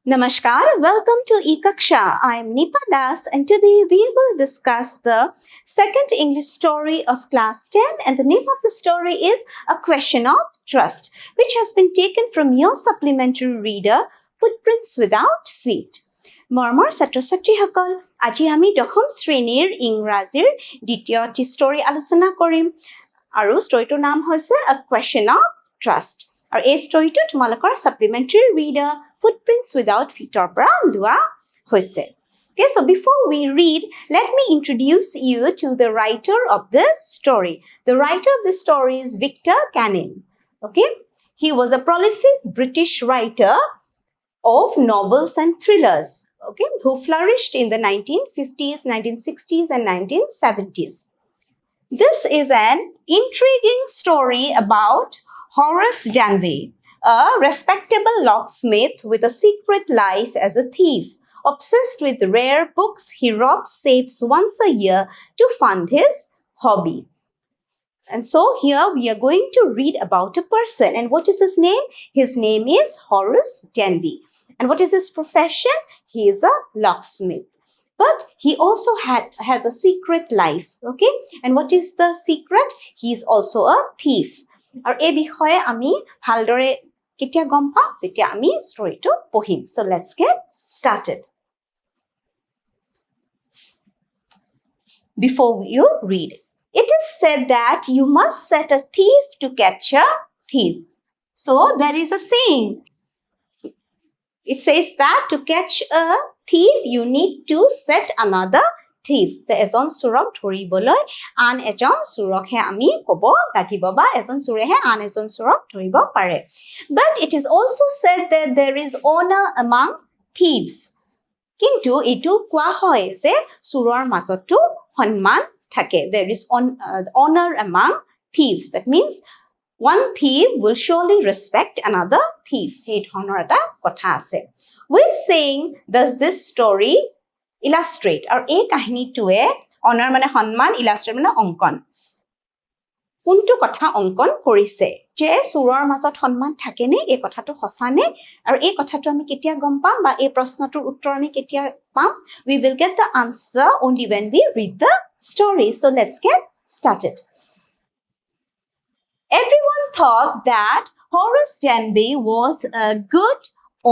Namaskar, welcome to Ekaksha. I am Nipa Das and today we will discuss the second English story of class 10 and the name of the story is A Question of Trust, which has been taken from your supplementary reader, Footprints Without Feet. মৰমৰ ছাত্ৰ ছাত্ৰীসকল আজি আমি দশম শ্ৰেণীৰ ইংৰাজীৰ দ্বিতীয়টি story আলোচনা কৰিম আৰু ষ্টৰীটোৰ নাম হৈছে A Question of Trust. আৰু এই ষ্টৰীটো তোমালোকৰ সাপ্লিমেণ্টাৰী ৰিডাৰ Footprints Without Feetৰ পৰা লোৱা হৈছে. Okay, so before we read, let me introduce you to the writer of this story. The writer of this story is Victor Canning. Okay, he was a prolific British writer of novels and thrillers. Okay, who flourished in the 1950s, 1960s, and 1970s. This is an intriguing story about Horace Danby, a respectable locksmith with a secret life as a thief. Obsessed with rare books, he robs safes once a year to fund his hobby. And so here we are going to read about a person. And what is his name? His name is Horace Danby. And what is his profession? He is a locksmith. But he also has a secret life. Okay? And what is the secret? He is also a thief. আৰু এই বিষয়ে আমি ভালদৰে কেতিয়া গম পাম যেতিয়া আমি ষ্টৰীটো পঢ়িম. So let's get started. Before you read, it is said that you must set a thief to catch a thief. So there is a saying. It says that to catch a thief, you need to set another thief. যে এজন চোৰক ধৰিবলৈ আন এজন চোৰকহে আমি ক'ব লাগিব বা এজন চোৰেহে আন এজন চোৰক ধৰিব পাৰে. But it is also said that there is honor among thieves. কিন্তু এইটো কোৱা হয় যে চোৰৰ মাজতো সন্মান থাকে. There is honor among thieves. That means one thief will surely respect another thief. সেই ধৰণৰ এটা কথা আছে. Which saying does this story illustrate? আৰু এই কাহিনীটোৱে honor মানে সন্মান, illustrate মানে অংকন. কোনটো কথা অংকন কৰিছে? যে চোৰৰ মাজত সন্মান থাকেনে? এই কথাটো সঁচানে? আৰু এই কথাটো আমি কেতিয়া গম পাম বা এই প্ৰশ্নটোৰ উত্তৰ আমি কেতিয়া পাম? We will get the answer only when we read the story. So let's get started. Everyone thought that Horace Danby was a good,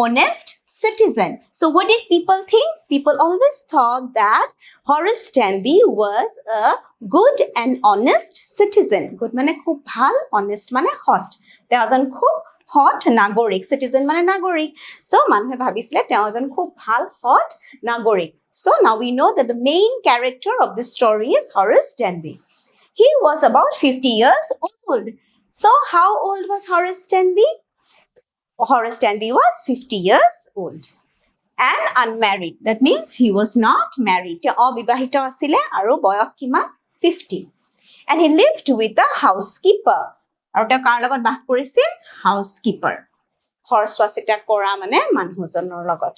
honest citizen. So what did people think? People always thought that Horace Danby was a good and honest citizen. Good mane khub bhal, honest mane hot. Te ejon khub hot nagorik. Citizen mane nagorik. So manhe bhabisile te ejon khub bhal hot nagorik. So now we know that the main character of this story is Horace Danby. He was about 50 years old. So how old was Horace Danby? Horace Danby was 50 years old and unmarried. That means he was not married. Te obibahito asile aru boyos kiman 50. And he lived with a housekeeper. Aru te kar logot baস কৰিছিল? Housekeeper. Khor swasita kora mane manhujonor logot.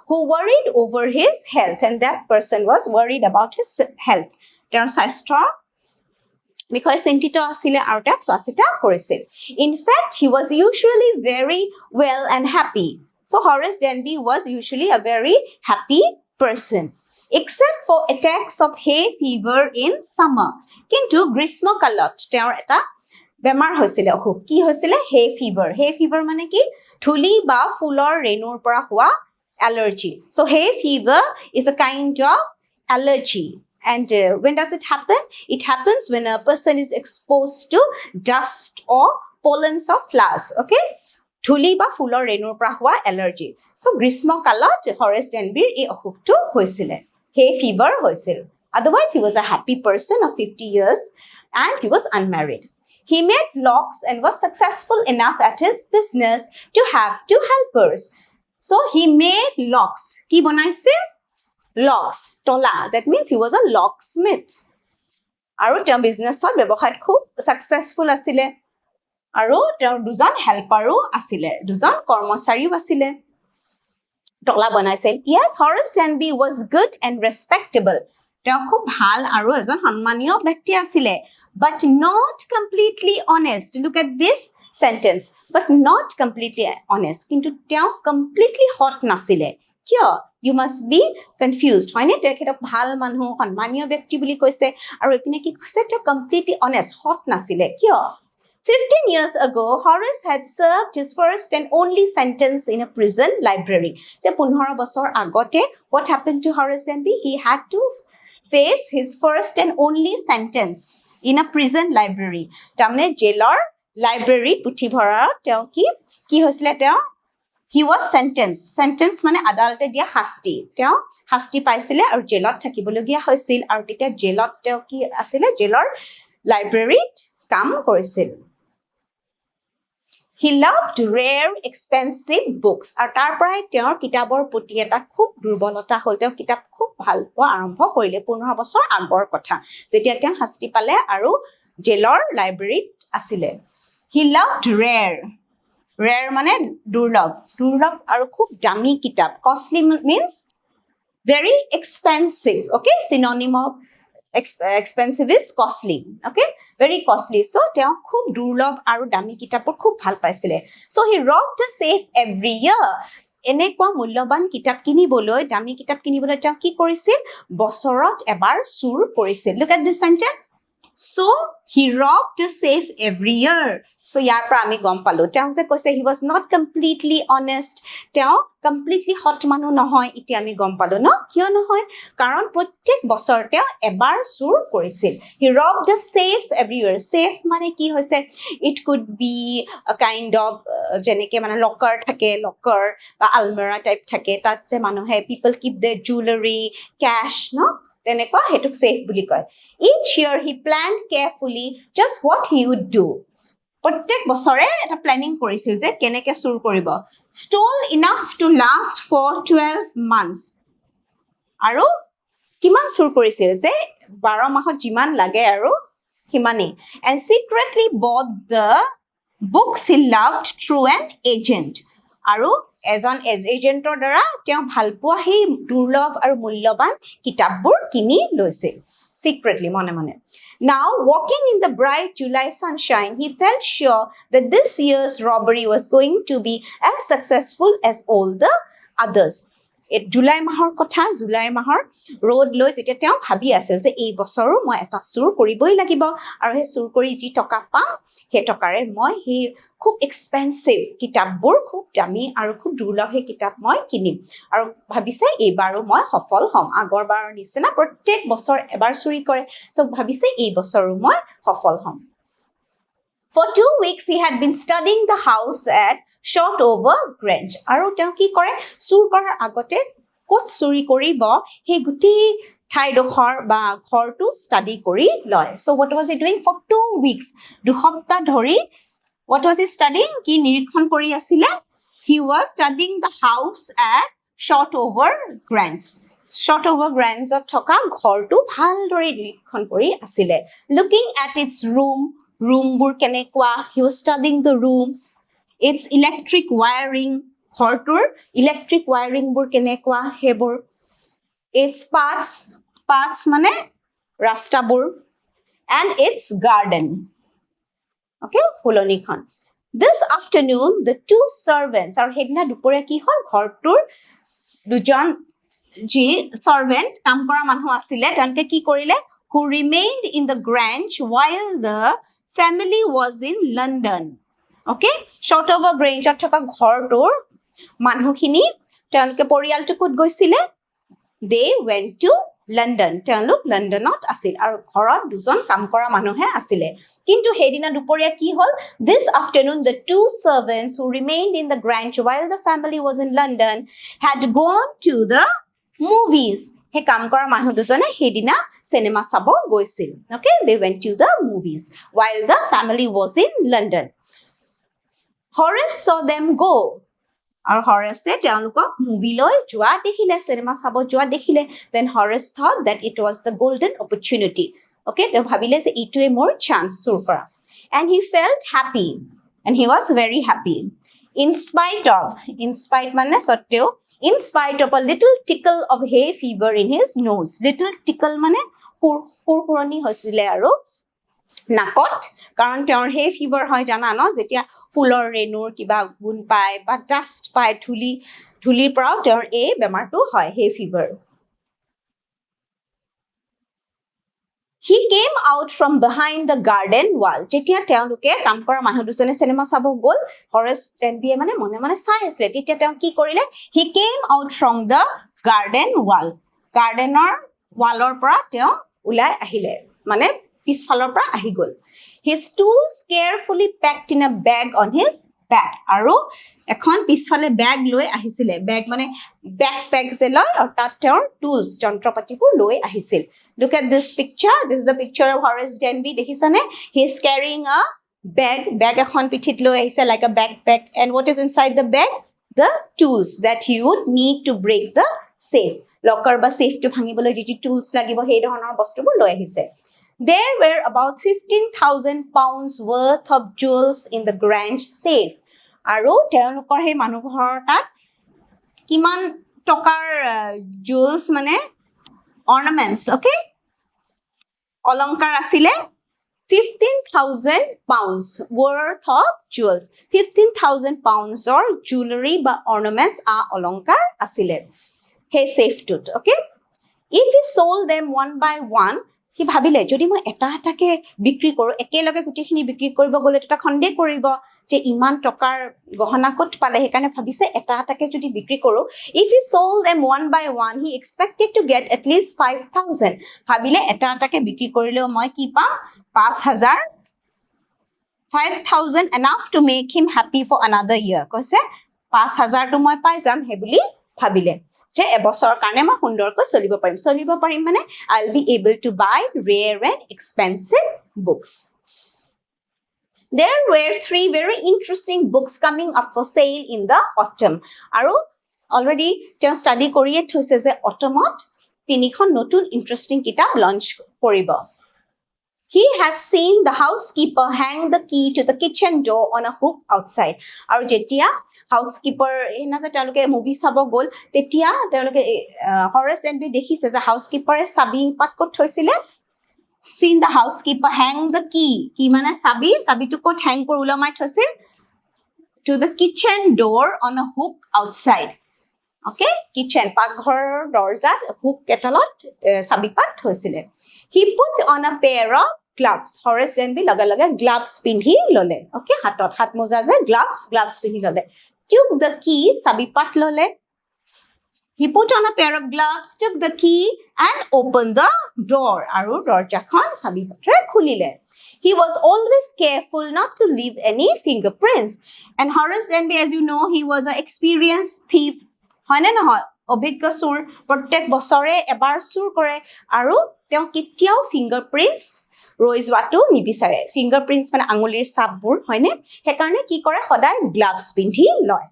Who worried over his health, and that person was worried about his health. তেওঁৰ স্বাস্থ্যৰ because চিন্তিত আছিলে আৰু তেওঁক চোৱাচিতা কৰিছিল. In fact, he was usually very well and happy. So Horace Danby was usually a very happy person, except for attacks of hay fever in summer. কিন্তু গ্ৰীষ্মকালত তেওঁৰ এটা বেমাৰ হৈছিলে, অসুখ. কি হৈছিলে? hay fever. hay fever মানে কি? ধূলি বা ফুলৰ ৰেণুৰ পৰা হোৱা allergy. So hay fever is a kind of allergy. And when does it happen? It happens when a person is exposed to dust or pollens of flowers. Okay? Thuli ba fulor renur pra hua allergy. So grismo kalot Horace Danbyr ei ohuktu hoisile. Hay fever hoisil. Otherwise, he was a happy person of 50 years and he was unmarried. He made locks and was successful enough at his business to have 2 helpers. So he made locks. Ki bonaisil? Locks, tola. That means he was a locksmith. Aru তেওঁৰ বিজনেছত ব্যৱসায়ত খুব successful আছিলে. আৰু তেওঁৰ দুজন হেল্পাৰো আছিলে, দুজন কৰ্মচাৰীও আছিলে. টলা বনাইছিল. Yes, Horace Danby was good and respectable. তেওঁ খুব ভাল আৰু এজন সন্মানীয় ব্যক্তি আছিলে. But not completely honest. Look at this sentence, but not completely honest. Kintu teo completely hot nasile. Kyo? You must be confused. Hoine tekhetok bhal manhu honmaniyo byakti buli koise aru epine ki koise teo completely honest, hot nasile. Kyo? 15 years ago, Horace had served his first and only sentence in a prison library. So, 15 বছৰ আগতে, what happened to Horace Denby? He had to face his first and only sentence in a prison library. Tamne jailor library puthibhara teo ki hoisile teo he was sentenced. Sentence mane adalote dia hasti. Teo hasti paisile aru jailot thakibologia hoisil aru tetia jailot teo ki asile jailor library কাম কৰিছিল. He loved rare, expensive books. আৰু তাৰ পৰাই তেওঁৰ কিতাপৰ প্ৰতি এটা খুব দুৰ্বলতা হ'ল. তেওঁ কিতাপ খুব ভাল পোৱা আৰম্ভ কৰিলে 15 বছৰ আগৰ কথা, যেতিয়া তেওঁ শাস্তি পালে আৰু জেলৰ লাইব্ৰেৰীত আছিলে. He loved rare. Rare মানে দুৰ্লভ. দুৰ্লভ আৰু খুব দামী কিতাপ. Costly means very expensive. Okay? Synonym of expensive is costly. Okay? Very costly. So, teo khub durlabh aru dami kitapor khub bhal paisile. So, he robbed a safe every year. Enekwa mulloban kitap kiniboloi, dami kitap kiniboloi teo ki korisil? Bosorot ebar sur korisil. Look at this sentence. So, he robbed a safe every year. So, yar pra ami gom palo. Teo je koise he was not completely honest. Teo completely hot manu nohoy iti ami gom palo no? Kyo nohoy? Karon prottek bosor teo ebar sur korisil. He robbed a safe every year. Safe mane ki hoise? It could be a kind of jeneke mane locker thake, locker ba almirah type thake. Tat je manohe people keep their jewelry, cash, no? Tenekwa hetuk safe বুলি কয়. Each year he planned carefully just what he would do. প্ৰত্যেক বছৰে এটা planning কৰিছিল যে কেনেকে চুৰ কৰিব. Stole enough to last for 12 months. আৰু কিমান চুৰ কৰিছিল যে 12 মাহত যিমান লাগে আৰু সিমানেই. And secretly bought the books he loved through an agent. আৰু এজন এজেন্টৰ দ্বাৰা তেওঁ ভাল পোৱা সেই দুৰ্লভ আৰু মূল্যৱান কিতাপবোৰ কিনি লৈছিল. Secretly, mone mone. Now, walking in the bright July sunshine, he felt sure that this year's robbery was going to be as successful as all the others. July mahor kotha, July mahor road loi jetia teo bhabi asil je ei bosoru moi eta sur koriboi lagibo aru he sur kori ji toka pam he tokare moi he খুব expensive কিতাপবোৰ খুব দামী আৰু খুব দুৰ্লভ হে কিতাপ মই কিনিম আৰু ভাবিছে এইবাৰো মই সফল হ'ম আগৰবাৰৰ নিচিনা প্ৰত্যেক বছৰ এবাৰ চুৰি কৰে সো ভাবিছে এই বছৰো মই সফল হ'ম For 2 weeks he had been studying the house at Shotover Grange আৰু তেওঁ কি কৰে চুৰ কৰাৰ আগতে ক'ত চুৰি কৰিব হে গুটি ঠাইডোখৰ বা ঘৰটো ষ্টাডি কৰি লয় so what was he doing for 2 weeks দুসপ্তাহ ধৰি What was he studying? Ki nirikhon kori asile? He was studying the house at Shotover Grange. Shotover Grange ot thoka ghor tu bhal dore nirikhon kori asile. Looking at its room bur kenekwa, he was studying the rooms. Its electric wiring, ghor tur electric wiring bur kenekwa hebur. Its paths mane rasta bur and its garden. Okay, Fuloni Khan. This afternoon, the 2 servants, our hedna duporia ki hol ghortur dujon ji servant kam kora manhu asile tanke ki korile who remained in the Grange while the family was in London. Okay, Shotover Grange ot thoka ghortur manhu khini tanke poriyal tu kut goisile they went to London. তেওঁলোক লণ্ডনত আছিল আৰু ঘৰত দুজন কাম কৰা মানুহে আছিলে কিন্তু হেদিনা দুপৰীয়া কি হল This afternoon the 2 servants who remained in the Grange while the family was in London had gone to the movies. হে কাম কৰা মানুহ দুজনে হেদিনা সিনেমা চাব গৈছিল Okay, they went to the movies while the family was in London. Horace saw them go. আৰু Horace তেওঁলোকক movie লৈ যোৱা দেখিলে সিনেমা চাব যোৱা দেখিলে then Horace thought that it was the golden opportunity okay তেওঁ ভাবিলে যে ইটোৱে মোৰ চান্স চুৰ কৰা and he felt happy and he was very happy in spite মানে সত্ত্বেও in spite of a little tickle of hay fever in his nose little tickle মানে পুৰপুৰণি হৈছিলে আৰু নাকত কাৰণ তেওঁৰ hay fever হয় জানা ন যেতিয়া ফুলৰ ৰেণুৰ কিবা গুণ পায় বা ডাষ্ট পায়, ধূলিৰ পৰাও তেওঁৰ এই বেমাৰটো হয়, হে fever. He came out from behind the garden wall. যেতিয়া তেওঁলোকে কাম কৰা মানুহ দুজনে চিনেমা চাব গ'ল, হৰেছ ডেনবিয়ে মানে মনে মনে চাই আছিলে। তেতিয়া তেওঁ কি কৰিলে? He came out from the garden wall. গাৰ্ডেনৰ ৱালৰ পৰা তেওঁ ওলাই আহিলে, মানে পিছফালৰ পৰা আহি গ'ল। His tools carefully packed in a bag on his back. আৰু এখন পিছফালে বেগ লৈ আহিছিলে। বেগ মানে বেকপেক যে লয়, আৰু তাত তেওঁৰ টুলছ যন্ত্ৰপাতিবোৰ লৈ আহিছিল। Look at this picture. This is the picture of Horace Denby. দেখিছানে? He is carrying a bag. Bag এখন পিঠিত লৈ আহিছে, like a backpack. And what is inside the bag? The tools that you would need to break the safe. Locker বা safeটো ভাঙিবলৈ যি tools লাগিব, সেই ধৰণৰ বস্তুবোৰ লৈ আহিছে। There were about 15,000 pounds worth of jewels in the grand safe. আৰু তেওঁলোকৰ সেই মানুহঘৰৰ তাত কিমান টকাৰ jewels মানে ornaments, okay? অলংকাৰ আছিলে 15,000 pounds worth of jewels. 15,000 pounds or jewelry বা ornaments অলংকাৰ আছিলে সেই safeটোত, okay? If he sold them one by one, সি ভাবিলে যদি মই এটা এটাকে বিক্ৰী কৰো, একেলগে গোটেইখিনি বিক্ৰী কৰিব গ'লে এটা সন্দেহ কৰিব যে ইমান টকাৰ গহনা ক'ত পালে, সেইকাৰণে ভাবিছে এটা এটাকে যদি বিক্ৰী কৰো। If he sold them one by one, he expected to get at least 5,000. ভাবিলে এটা এটাকে বিক্ৰী কৰিলেও মই কি পাম? 5,000, 5,000 enough to make him happy for another year. কৈছে 5,000টো মই পাই যাম হে বুলি ভাবিলে যে এবছৰৰ কাৰণে মই সুন্দৰকৈ চলিব পাৰিম মানে I'll be able to buy rare and expensive books. There were 3 very interesting books coming up for sale in the autumn. আৰু already তেওঁ study কৰিয়ে থৈছে যে autumnত 3খন নতুন interesting কিতাপ launch কৰিব। He had seen the housekeeper hang the key to the kitchen door on a hook outside. আৰু যেতিয়া housekeeper এনা যে তেওঁলোকে মুভি চাব গ'ল, তেতিয়া তেওঁলোকে হৰেছ ডেনবি দেখিছে যে housekeeper চাবি পাত ক'ত থৈছিলে? Seen the housekeeper hang the key. কি মানে চাবিটো ক'ত hang কৰি ওলমাই থৈছিল? To the kitchen door on a hook outside. Okay? Kitchen, পাকঘৰৰ দৰজাত hook এটালত চাবি পাত থৈছিলে। He put on a pair of gloves. হৰেছ ডেনবি লগে লগে gloves পিন্ধি ললে। Okay? হাত মোজা যে gloves পিন্ধি ললে। Took the key, চাবি পাত ললে। He put on a pair of gloves, took the key and opened the door. আৰু দৰজাখন চাবি পাতেৰে খুলিলে। He was always careful not to leave any fingerprints. And Horace Denby, as you know, he was an experienced thief. হয়নে নহয়? অভিজ্ঞ চোৰ, প্ৰত্যেক বছৰে এবাৰ চুৰ কৰে আৰু তেওঁ কেতিয়াও ফিংগাৰপ্ৰিন্টছ ৰৈ যোৱাটো নিবিচাৰে। ফিংগাৰপ্ৰিন্টছ মানে আঙুলিৰ ছাপবোৰ, হয়নে? সেইকাৰণে কি কৰে? সদায় গ্লাভছ পিন্ধি লয়।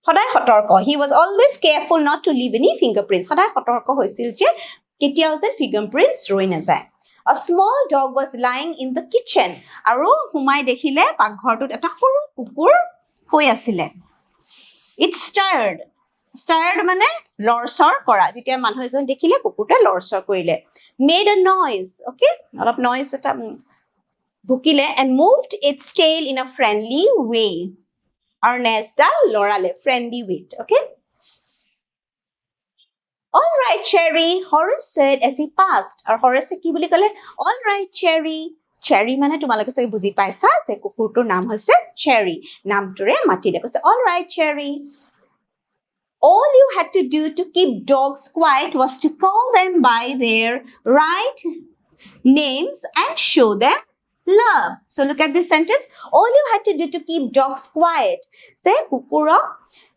সদায় সতৰ্ক। He was always careful not to leave any fingerprints. সদায় সতৰ্ক হৈছিল যে কেতিয়াও যে fingerprints ৰৈ নাযায়। A small dog was lying in the kitchen. আৰু হুমাই দেখিলে পাকঘৰটোত এটা সৰু কুকুৰ শুই আছিলে। It stirred. Stirred মানে লৰচৰ কৰা। যেতিয়া মানুহ এজন দেখিলে কুকুৰটোৱে লৰচৰ কৰিলে। Made a noise. Okay? অলপ noise এটা ভুকিলে and moved its tail in a friendly way. আৰু নেজডাল লৰালে friendly way. Okay? All right, Cherry, Horace said as he passed. আৰু Horace কি বুলি ক'লে? All right, Cherry. Cherry মানে তোমালোকে চাগে বুজি পাইছা যে কুকুৰটোৰ নাম হৈছে Cherry. নামটোৰে মাতিলে। কৈছে all right, Cherry. All you had to do to keep dogs quiet was to call them by their right names and show them love. So look at this sentence. All you had to do to keep dogs quiet. যে কুকুৰক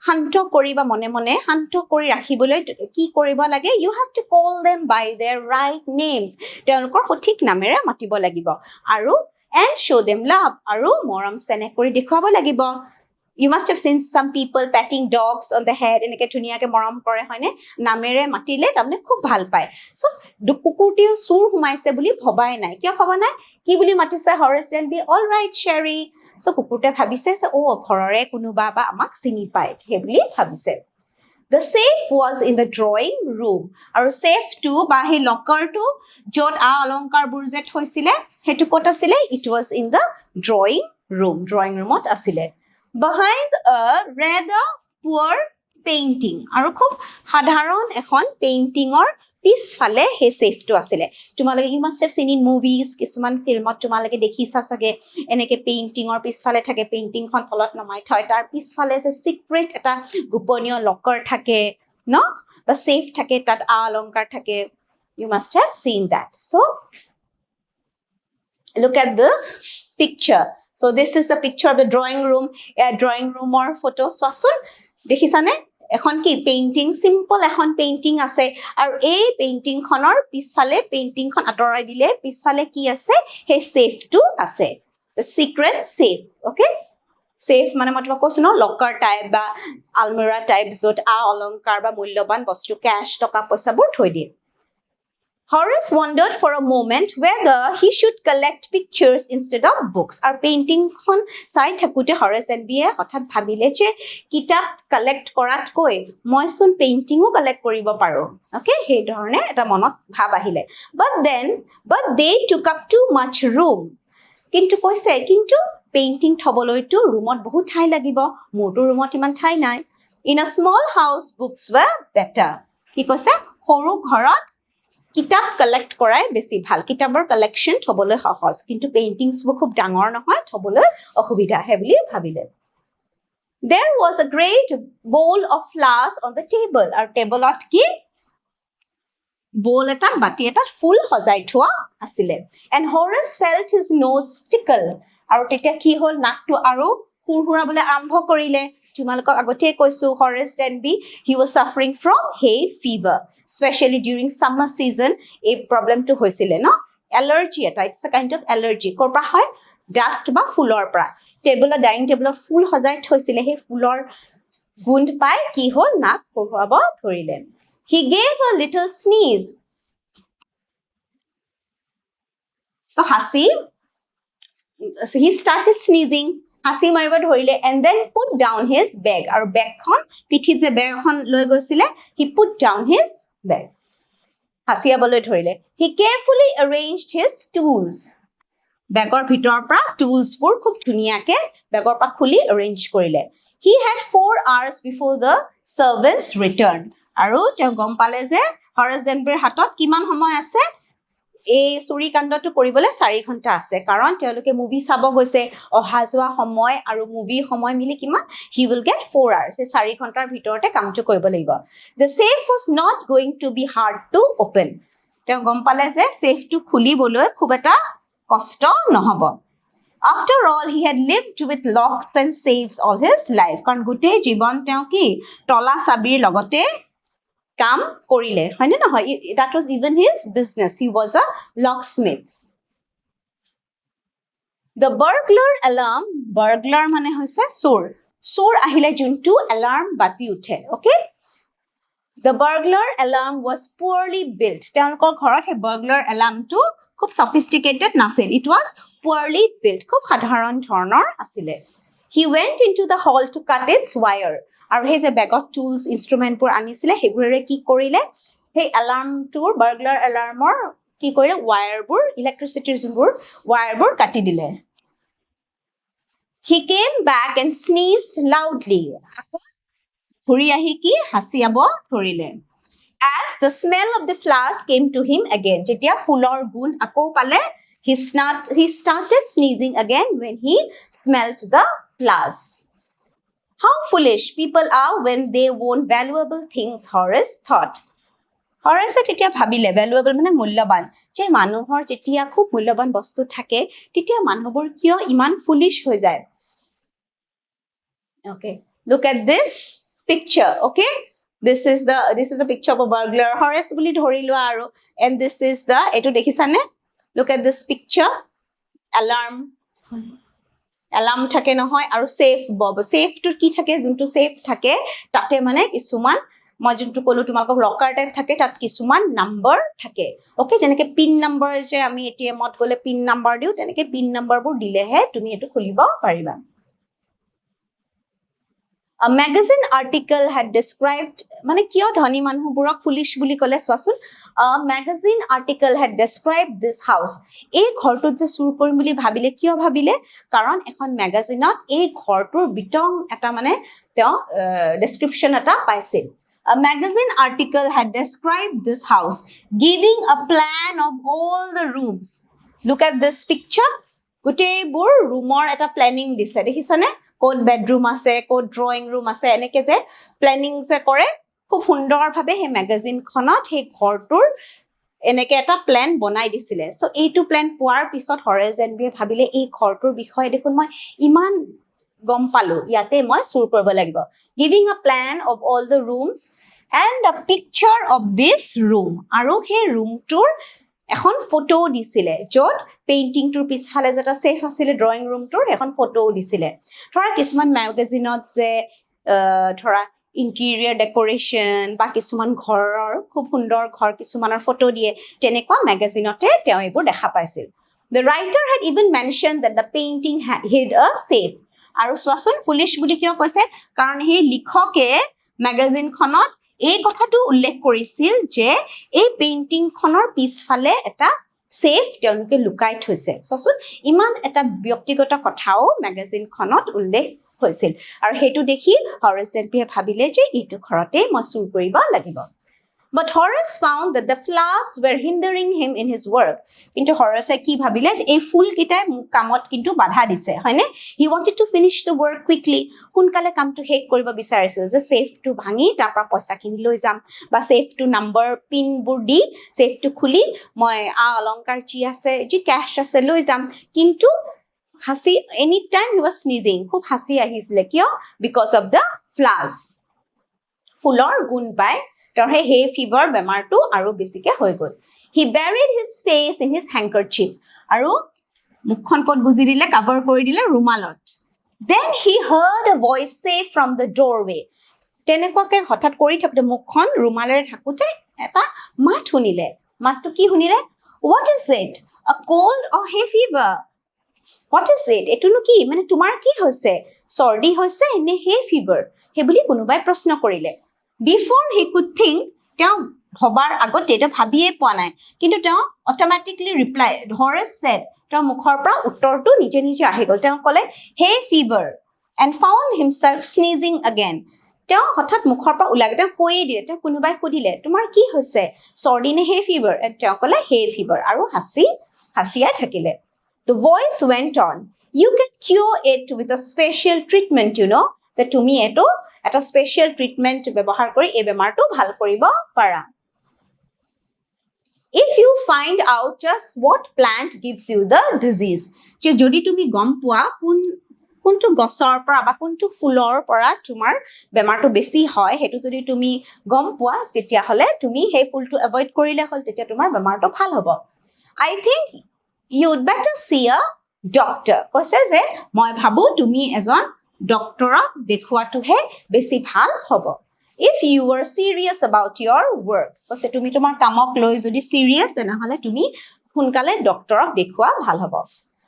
শান্ত কৰি বা মনে মনে শান্ত কৰি ৰাখিবলৈ কি কৰিব লাগে? You have to call them by their right names. তেওঁলোকৰ সঠিক নামেৰে মাতিব লাগিব। আৰু and show them love. আৰু মৰম চেনেহ কৰি দেখুৱাব লাগিব। You must have seen some people patting dogs on the head. এনেকে ধুনীয়াকে মৰম কৰে, হয়নে? নামেৰে মাতিলে তাৰমানে খুব ভাল পায়। So কুকুৰটিও চুৰ সোমাইছে বুলি ভবাই নাই। কিয় ভবা নাই? কি বুলি মাতিছে Horace Denby? All right, Cherry. So কুকুৰটোৱে ভাবিছে যে ঘৰৰে কোনোবা বা আমাক চিনি পায় সেই বুলি ভাবিছে। The safe was in the drawing room. আৰু safeটো বা সেই লকাৰটো য'ত অলংকাৰবোৰ যে থৈছিলে সেইটো ক'ত আছিলে? It was in the drawing room, drawing roomত আছিলে. Behind a rather poor painting, আৰু খুব সাধাৰণ এখন পেইণ্টিঙৰ পিছফালে সেই সেফটো আছিলে. তোমালোকে you must have seen in movies, কিছুমান ফিল্মত তোমালোকে দেখিছা চাগে এনেকে পেইণ্টিঙৰ পিছফালে থাকে, পেইণ্টিংখন তলত নমাই থয়, তাৰ পিছফালে যে সিক্ৰেট এটা গোপনীয় লকাৰ থাকে ন, বা সেফ থাকে, তাত অলংকাৰ থাকে. You must have seen that. So look at the picture. So this is the picture of the drawing room. Drawing room or photo. Swasun, dekhisane? এখন কি পেইণ্টিং, সিম্পল এখন পেইণ্টিং আছে, আৰু এই পেইণ্টিংখনৰ পিছফালে পেইণ্টিংখন আঁতৰাই দিলে পিছফালে কি আছে, সেই সেফটো আছে, the secret safe. Okay, safe মানে মই তোমাক কৈছো ন, লকাৰ টাইপ বা আলমিৰা টাইপ, য'ত অলংকাৰ বা মূল্যৱান বস্তু, কেশ, টকা পইচাবোৰ থৈ দিয়ে. Horace wondered for a moment whether he should collect pictures instead of books. Our painting khon sai thakute Horace and Bie hothat bhabile je kitab collect korat koi moi sun painting o collect koribo paro. Okay, he dhorne eta monot bhab ahile. But they took up too much room. Kintu koise kintu painting thoboloi to roomot bahut thai lagibo, motu roomot iman thai nai. In a small house, books were better. Ki koise horu ghorat কিতাপ collect কৰাই বেছি ভাল, কিতাপৰ collection থবলৈ সহজ, কিন্তু পেইণ্টিংছবোৰ খুব ডাঙৰ নহয়, থবলৈ অসুবিধা হে বুলি ভাবিলে. There was a great bowl of flowers on the table. আৰু টেবলত কি bowl এটা, বাটি এটাত ফুল সজাই থোৱা আছিলে. And Horace felt his nose tickle. আৰু তেতিয়া কি হ'ল, নাকটো আৰু হুৰহুৰাবলৈ আৰম্ভ কৰিলে. তোমালোকক আগতেই কৈছো, Horace Denby, he was suffering from hay fever, especially during summer season. এই প্ৰবলেমটো হৈছিলে ন, এলাৰ্জি এটা, it's a kind of allergy. ক'ৰ পৰা হয়, ডাষ্ট বা ফুলৰ পৰা. টেবুলত, ডাইনিং টেবুলত ফুল সজাই থৈছিলে, সেই ফুলৰ গোন্ধ পাই কি হ'ল, নাক হুৰহুৰাব ধৰিলে. He gave a little sneeze. So হাসি, so he started sneezing. হাসি মাৰিব ধৰিলে, and then put down his bag. আৰু বেগখন, পিঠিত যে বেগ এখন লৈ গৈছিলে, he put down his bag. হাসিয়াবলৈ ধৰিলে. He carefully arranged his tools. বেগৰ ভিতৰৰ পৰা টুলছবোৰ খুব ধুনীয়াকে বেগৰ পৰা খুলি arrange কৰিলে. He had 4 hours before the servants returned. আৰু তেওঁ গম পালে যে Horace Denbyৰ হাতত কিমান সময় আছে, এই চুৰি কাণ্ডটো কৰিবলৈ 4 ঘণ্টা আছে, কাৰণ তেওঁলোকে মুভি চাব গৈছে, অহা যোৱা সময় আৰু মুভি সময় মিলি কিমান, he will get 4 hours. এই 4 ঘণ্টাৰ ভিতৰতে কামটো কৰিব লাগিব. The safe was not going to be hard to open. তেওঁ গম পালে যে সেফটো খুলিবলৈ খুব এটা কষ্ট নহব. After all, he had lived with locks and safes all his life. কাৰণ গোটেই জীৱন তেওঁ কি তলা চাবিৰ লগতে কাম কৰিলে, হয়নে নহয়? That was even his business. He was a locksmith. The burglar alarm, burglar মানে হৈছে চোৰ, চোৰ আহিলে যোনটো এলাৰ্ম বাজি উঠে. Okay, the burglar alarm was poorly built. তেওঁলোকৰ ঘৰত সেই burglar alarmটো খুব sophisticated নাছিল. It was poorly built. খুব সাধাৰণ ধৰণৰ আছিলে. He went into the hall to cut its wire. আৰু সেই যে বেগত টুলছ ইনষ্ট্ৰুমেণ্টবোৰ আনিছিলে, সেইবোৰেৰে কি কৰিলে, সেই এলাৰ্মটোৰ, বাৰ্গলাৰ এলাৰ্মৰ কি কৰিলে, ৱায়াৰবোৰ, ইলেক্ট্ৰিচিটিৰ যোনবোৰ ৱায়াৰবোৰ কাটি দিলে. He came back and sneezed loudly. আকৌ ঘূৰি আহি কি হাঁচিয়াব ধৰিলে. As the smell of the flowers came to him again, যেতিয়া ফুলৰ গুণ আকৌ পালে, he started sneezing again when he smelled the flowers. How foolish people are when they want valuable things, Horace thought. Horace তেতিয়া ভাবিলে, valuable মানে মূল্যৱান, যে মানুহৰ যেতিয়া খুব মূল্যৱান বস্তু থাকে, তেতিয়া মানুহবোৰ কিয় ইমান foolish হৈ যায়. Okay, look at this picture. Okay, this is the picture of a burglar. Horace বুলি ধৰি লোৱা আৰু, and this is the, এটো দেখিছানে? Look at this picture. Alarm. Alarm থাকে নহয়, আৰু সেফ বব, সেফটোৰ কি থাকে, যোনটো সেফ থাকে তাতে মানে কিছুমান, মই যোনটো ক'লো তোমালোকক লকাৰ টাইপ থাকে, তাত কিছুমান নাম্বাৰ থাকে. অ'কে, যেনেকৈ পিন নাম্বাৰ যে আমি এটিএমত গ'লে পিন নাম্বাৰ দিওঁ, তেনেকৈ পিন নাম্বাৰবোৰ দিলেহে তুমি এইটো খুলিব পাৰিবা. A magazine article had described মানে কিয় ধনী মানুহবোৰক ফুলিশ বুলি ক'লে চোৱাচোন a magazine article had described this house এই ঘৰটোত যে চুৰ কৰিম বুলি ভাবিলে কিয় ভাবিলে কাৰণ এখন ম্যাগাজিনত এই ঘৰটোৰ বিতং এটা মানে তেওঁ ডেসক্ৰিপচন এটা পাইছিল A magazine article had described this house giving a plan of all the rooms look at this picture গোটেইবোৰ ৰুমৰ এটা প্ল্যানিং দিছে দেখিছানে কোড বেডৰুম আছে কোড ড্ৰয়িং ৰুম আছে এনেকে যে প্ল্যানিং যে কৰে খুব সুন্দৰভাৱে হে ম্যাগাজিনখনত হে ঘৰটোৰ এনেকে এটা প্ল্যান বনাই দিছিলে সো এইটো প্ল্যান পোৱাৰ পিছত হৰেজ এনবিয়ে ভাবিলে এই ঘৰটোৰ বিষয়ে দেখোন মই ইমান গম পালো ইয়াতে মই চুৰ কৰিব লাগিব giving a plan of all the rooms and a picture of this room আৰু হে ৰুমটোৰ এখন ফটো দিছিলে যত পেইন্টিং টুৰ পিছফালে যেটা সেফ আছিল ড্ৰয়িং ৰুম টুৰ এখন ফটো দিছিলে ধৰা কিছুমান ম্যাগাজিনত যে ধৰা ইন্টেৰিয়ৰ ডেকোৰেশন বা কিছুমান ঘৰৰ খুব সুন্দৰ ঘৰ কিছুমানৰ ফটো দিয়ে তেনেকুৱা ম্যাগাজিনতে তেওঁ এইবোৰ দেখা পাইছিল The writer had even mentioned that the painting hid a safe আৰু সোৱাচোন ফুলিশ বুলি কিয় কৈছে কাৰণ হে লিখকে ম্যাগাজিনখনত এই কথাটো উল্লেখ কৰিছিল যে এই পেইন্টিং খনৰ পিছফালে এটা সেফ তেওঁলোকে লুকাই থৈছে সচোন ইমান এটা ব্যক্তিগত কথাও ম্যাগাজিনখনত উল্লেখ হৈছিল আৰু হেতু দেখি হৰেছ এনবিয়ে ভাবিলে যে ইটো ঘৰতে মই চুৰ কৰিব লাগিব But Horace found that the flowers were hindering him in his work. Into Horace ki bhabile je ei phul kitai kamot kintu badha dise hoine he wanted to finish the work quickly hunkale kam to hek koriba bisarisil je safe to bhangi tarpar paisa kini loi jam ba safe to number pin bur di safe to khuli moi a alonkar chi ase ji cash ase loi jam kintu hasi anytime he was sneezing khub hasi ahisile kyo because of the flowers fulor gun pai tor he fever bemartu aru besike hoy gol he buried his face in his handkerchief aru mukhon kot buji dile cover kori dile rumalot then he heard a voice say from the doorway tenekwake hothat kori thakte mukhon rumalere thakute eta mat hunile mattu ki hunile what is it a cold or hay fever what is it etunu ki mane tumar ki hoise sordi hoise ne hay fever he boli konubai proshno korile Before he could think, তেওঁ ভবাৰ আগতে এটা ভাবিয়ে পোৱা নাই কিন্তু তেওঁ automatically reply Horace said তেওঁ মুখৰ পৰা উত্তৰটো নিজে নিজে আহি গল তেওঁ কলে hey fever and found himself sneezing again তেওঁ হঠাৎ মুখৰ পৰা ওলাই তেওঁ কৈয়ে দিলে তেওঁ কোনোবাই সুধিলে তোমাৰ কি হৈছে চৰ্দি নে hey fever তেওঁ কলে hey fever আৰু হাসিয়া থাকিলে The voice went on you can cure it with a special treatment you know যে তুমি এটো এটা স্পেশাল ট্রিটমেন্ট ব্যবহার কৰি এই বেমাৰটো ভাল কৰিব পাৰা If you find out just what plant gives you the disease যে যদি তুমি গম পোৱা কোনটো গছৰ পৰা বা কোনটো ফুলৰ পৰা তোমাৰ বেমাৰটো বেছি হয় হেতু যদি তুমি গম পোৱা তেতিয়া হলে তুমি সেই ফুলটো এভয়েড কৰিলে হল তেতিয়া তোমাৰ বেমাৰটো ভাল হ'ব I think you'd better see a doctor কৈছে যে মই ভাবো তুমি এজন ডক্টৰক দেখুৱাটোহে বেছি ভাল হ'ব if you were serious about your work কৈছে তুমি তোমাৰ কামক লৈ যদি সিৰিয়াস তেনেহলে তুমি সোনকালে ডক্টৰক দেখুৱা ভাল হ'ব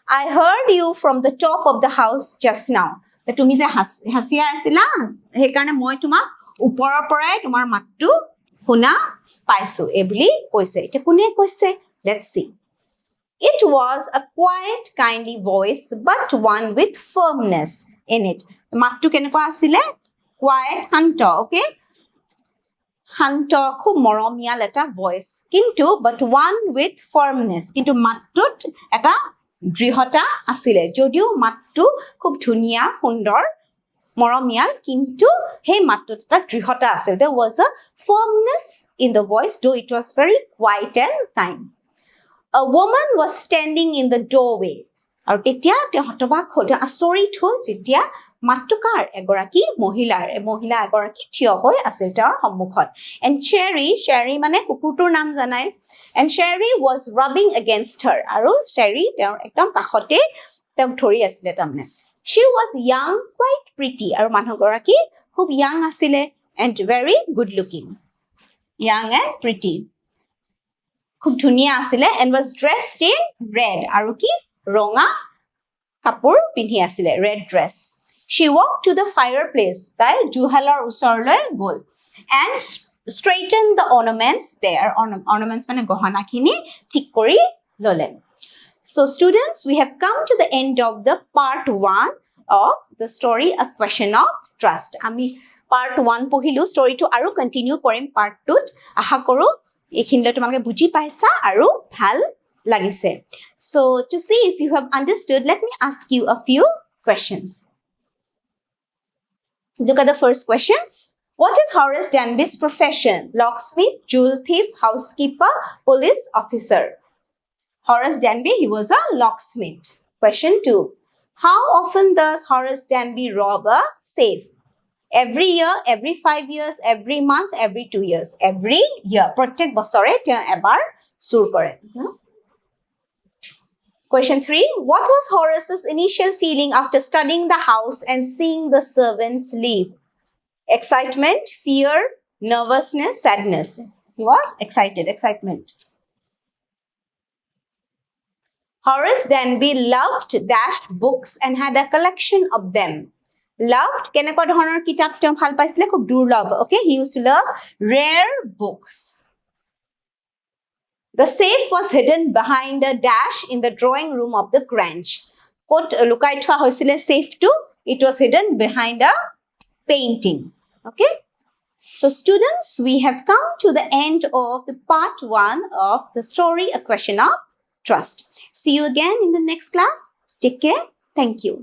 I heard you from the top of the house just now তুমি যে হাসিয়া আছিলা সেই কাৰণে মই তোমাক ওপৰৰ পৰাই তোমাৰ মাতটো শুনা পাইছো এবলি কৈছে এটা কোনে কৈছে let's see It was a quiet kindly voice but one with firmness in it mattu kenekwa asile quiet hanto okay hanto khub moromial eta voice kintu but one with firmness kintu mattut eta drihota asile jodio mattu khub dhunia sundor moromial kintu hey mattut eta drihota asile there was a firmness in the voice though it was very quiet and kind A woman was standing in the doorway আৰু তেতিয়া তে হতবাক হতে আচৰিত হ'ল যেতিয়া মাতৃকাৰ এগৰাকী মহিলা এগৰাকী থিয় হৈ আছিল তেওঁৰ সন্মুখত and Sherry মানে কুকুৰটোৰ নাম জানাই and Sherry was rubbing against her আৰু Sherry তেওঁৰ একদম কাখতে তেওঁক ধৰি আছিল তাৰমানে she was young quite pretty আৰু মানুহগৰাকী খুব young আছিল and very good looking young and pretty খুব ধুনিয়া আছিল and was dressed in red আৰু কি ৰঙা কাপোৰ পিন্ধি আছিল red dress She walked to the fireplace. তাই জুহালৰ ওচৰলৈ গ'ল and straightened the ornaments there. Ornaments মানে গহনাখিনি ঠিক কৰি ল'লে. So students, we have come to the end of the part 1 of the story, A Question of Trust. আমি part 1 পঢ়িলো, storyটো আৰু continue কৰিম part 2ত. আশা কৰো এইখিনিলৈ তোমালোকে বুজি পাইছা আৰু ভাল লাগিছে. So to see if you have understood, let me ask you a few questions. Look at the first question. What is Horace Danby's profession? Locksmith, jewel thief, housekeeper, police officer. Horace Danby, he was a locksmith. Question 2. How often does Horace Danby rob a safe? Every year, every 5 years, every month, every 2 years. Every year. প্রত্যেক বছৰে তেওঁ এবাৰ চুৰ কৰে. Question 3. What was Horace's initial feeling after studying the house and seeing the servants leave? Excitement, fear, nervousness, sadness. He was excited, excitement. Horace Danby loved dashed books and had a collection of them. Loved, কেনেকুৱা ধৰণৰ কিতাপ তেওঁ ভাল পাইছিলে? খুব দুৰ্লভ. Okay, he used to love rare books. The safe was hidden behind a dash in the drawing room of the Grange. ক'ত লুকাই থোৱা হৈছিলে safeটো? It was hidden behind a painting. Okay? So students, we have come to the end of the part 1 of the story, A Question of Trust. See you again in the next class. Take care. Thank you.